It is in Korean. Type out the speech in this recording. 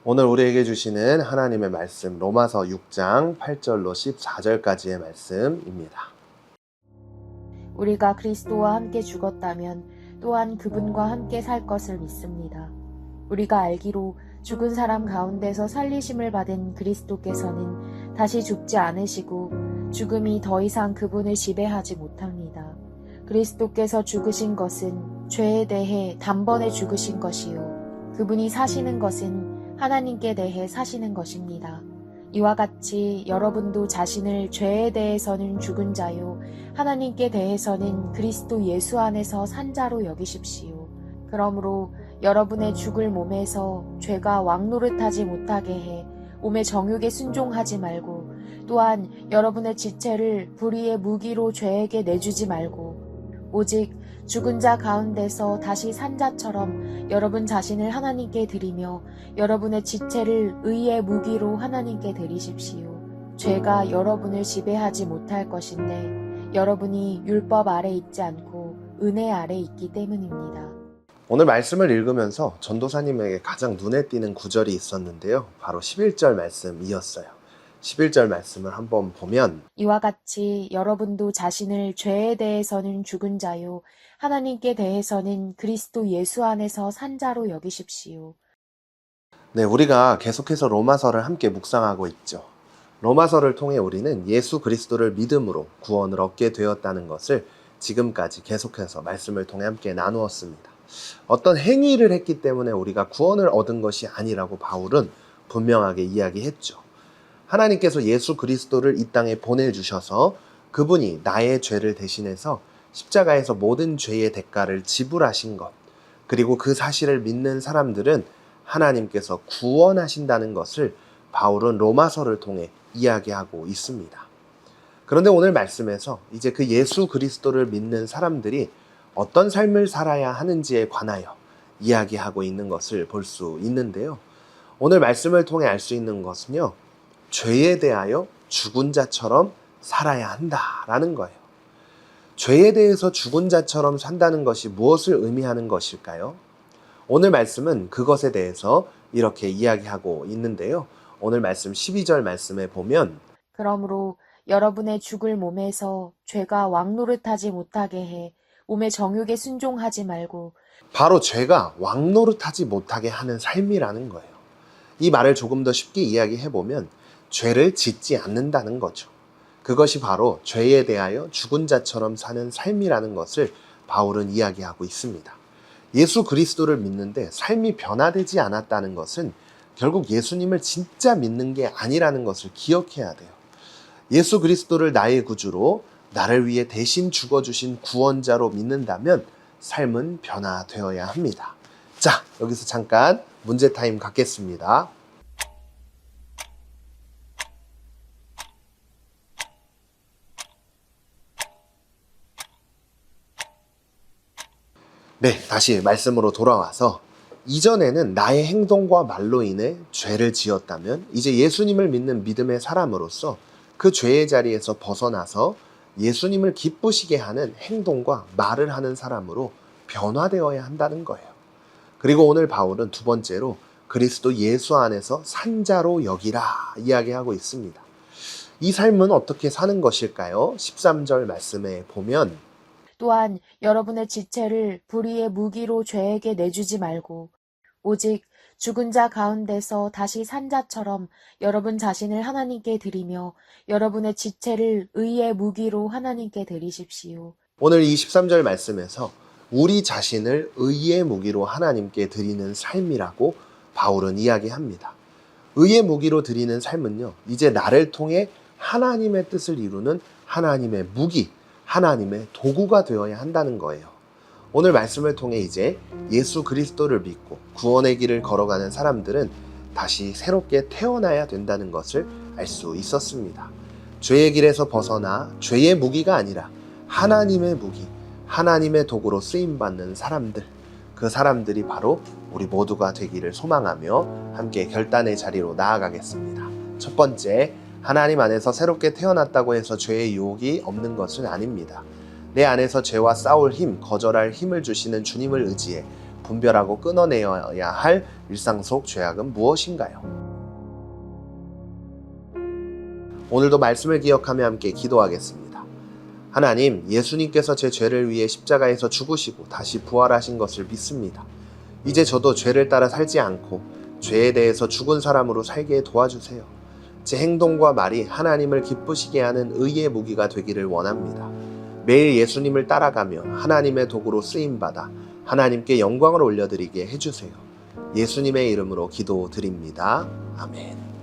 오늘 우리에게 주시는 하나님의 말씀 로마서 6장 8절로 14절까지의 말씀입니다. 우리가 그리스도와 함께 죽었다면 또한 그분과 함께 살 것을 믿습니다. 우리가 알기로 죽은 사람 가운데서 살리심을 받은 그리스도께서는 다시 죽지 않으시고 죽음이 더 이상 그분을 지배하지 못합니다. 그리스도께서 죽으신 것은 죄에 대해 단번에 죽으신 것이요 그분이 사시는 것은 하나님께 대해 사시는 것입니다. 이와 같이 여러분도 자신을 죄에 대해서는 죽은 자요 하나님께 대해서는 그리스도 예수 안에서 산 자로 여기십시오. 그러므로 여러분의 죽을 몸에서 죄가 왕노릇하지 못하게 해 몸의 정욕에 순종하지 말고 또한 여러분의 지체를 불의의 무기로 죄에게 내주지 말고 오직 죽은 자 가운데서 다시 산 자처럼 여러분 자신을 하나님께 드리며 여러분의 지체를 의의 무기로 하나님께 드리십시오. 죄가 여러분을 지배하지 못할 것인데 여러분이 율법 아래 있지 않고 은혜 아래 있기 때문입니다. 오늘 말씀을 읽으면서 전도사님에게 가장 눈에 띄는 구절이 있었는데요. 바로 11절 말씀이었어요. 11절 말씀을 한번 보면 이와 같이 여러분도 자신을 죄에 대해서는 죽은 자요 하나님께 대해서는 그리스도 예수 안에서 산 자로 여기십시오. 네, 우리가 계속해서 로마서를 함께 묵상하고 있죠. 로마서를 통해 우리는 예수 그리스도를 믿음으로 구원을 얻게 되었다는 것을 지금까지 계속해서 말씀을 통해 함께 나누었습니다. 어떤 행위를 했기 때문에 우리가 구원을 얻은 것이 아니라고 바울은 분명하게 이야기했죠. 하나님께서 예수 그리스도를 이 땅에 보내주셔서 그분이 나의 죄를 대신해서 십자가에서 모든 죄의 대가를 지불하신 것, 그리고 그 사실을 믿는 사람들은 하나님께서 구원하신다는 것을 바울은 로마서를 통해 이야기하고 있습니다. 그런데 오늘 말씀에서 이제 그 예수 그리스도를 믿는 사람들이 어떤 삶을 살아야 하는지에 관하여 이야기하고 있는 것을 볼 수 있는데요. 오늘 말씀을 통해 알 수 있는 것은요, 죄에 대하여 죽은 자처럼 살아야 한다라는 거예요. 죄에 대해서 죽은 자처럼 산다는 것이 무엇을 의미하는 것일까요? 오늘 말씀은 그것에 대해서 이렇게 이야기하고 있는데요. 오늘 말씀 12절 말씀에 보면 그러므로 여러분의 죽을 몸에서 죄가 왕노릇하지 못하게 해 몸의 정욕에 순종하지 말고 바로 죄가 왕노릇하지 못하게 하는 삶이라는 거예요. 이 말을 조금 더 쉽게 이야기해보면 죄를 짓지 않는다는 거죠. 그것이 바로 죄에 대하여 죽은 자처럼 사는 삶이라는 것을 바울은 이야기하고 있습니다. 예수 그리스도를 믿는데 삶이 변화되지 않았다는 것은 결국 예수님을 진짜 믿는 게 아니라는 것을 기억해야 돼요. 예수 그리스도를 나의 구주로 나를 위해 대신 죽어주신 구원자로 믿는다면 삶은 변화되어야 합니다. 자, 여기서 잠깐 문제 타임 갖겠습니다. 네, 다시 말씀으로 돌아와서 이전에는 나의 행동과 말로 인해 죄를 지었다면 이제 예수님을 믿는 믿음의 사람으로서 그 죄의 자리에서 벗어나서 예수님을 기쁘시게 하는 행동과 말을 하는 사람으로 변화되어야 한다는 거예요. 그리고 오늘 바울은 두 번째로 그리스도 예수 안에서 산 자로 여기라 이야기하고 있습니다. 이 삶은 어떻게 사는 것일까요? 13절 말씀에 보면 또한 여러분의 지체를 불의의 무기로 죄에게 내주지 말고 오직 죽은 자 가운데서 다시 산 자처럼 여러분 자신을 하나님께 드리며 여러분의 지체를 의의 무기로 하나님께 드리십시오. 오늘 이 13절 말씀에서 우리 자신을 의의 무기로 하나님께 드리는 삶이라고 바울은 이야기합니다. 의의 무기로 드리는 삶은요, 이제 나를 통해 하나님의 뜻을 이루는 하나님의 무기, 하나님의 도구가 되어야 한다는 거예요. 오늘 말씀을 통해 이제 예수 그리스도를 믿고 구원의 길을 걸어가는 사람들은 다시 새롭게 태어나야 된다는 것을 알 수 있었습니다. 죄의 길에서 벗어나 죄의 무기가 아니라 하나님의 무기, 하나님의 도구로 쓰임받는 사람들, 그 사람들이 바로 우리 모두가 되기를 소망하며 함께 결단의 자리로 나아가겠습니다. 첫 번째, 하나님 안에서 새롭게 태어났다고 해서 죄의 유혹이 없는 것은 아닙니다. 내 안에서 죄와 싸울 힘, 거절할 힘을 주시는 주님을 의지해 분별하고 끊어내어야 할 일상 속 죄악은 무엇인가요? 오늘도 말씀을 기억하며 함께 기도하겠습니다. 하나님, 예수님께서 제 죄를 위해 십자가에서 죽으시고 다시 부활하신 것을 믿습니다. 이제 저도 죄를 따라 살지 않고 죄에 대해서 죽은 사람으로 살게 도와주세요. 제 행동과 말이 하나님을 기쁘시게 하는 의의 무기가 되기를 원합니다. 매일 예수님을 따라가며 하나님의 도구로 쓰임받아 하나님께 영광을 올려드리게 해주세요. 예수님의 이름으로 기도드립니다. 아멘.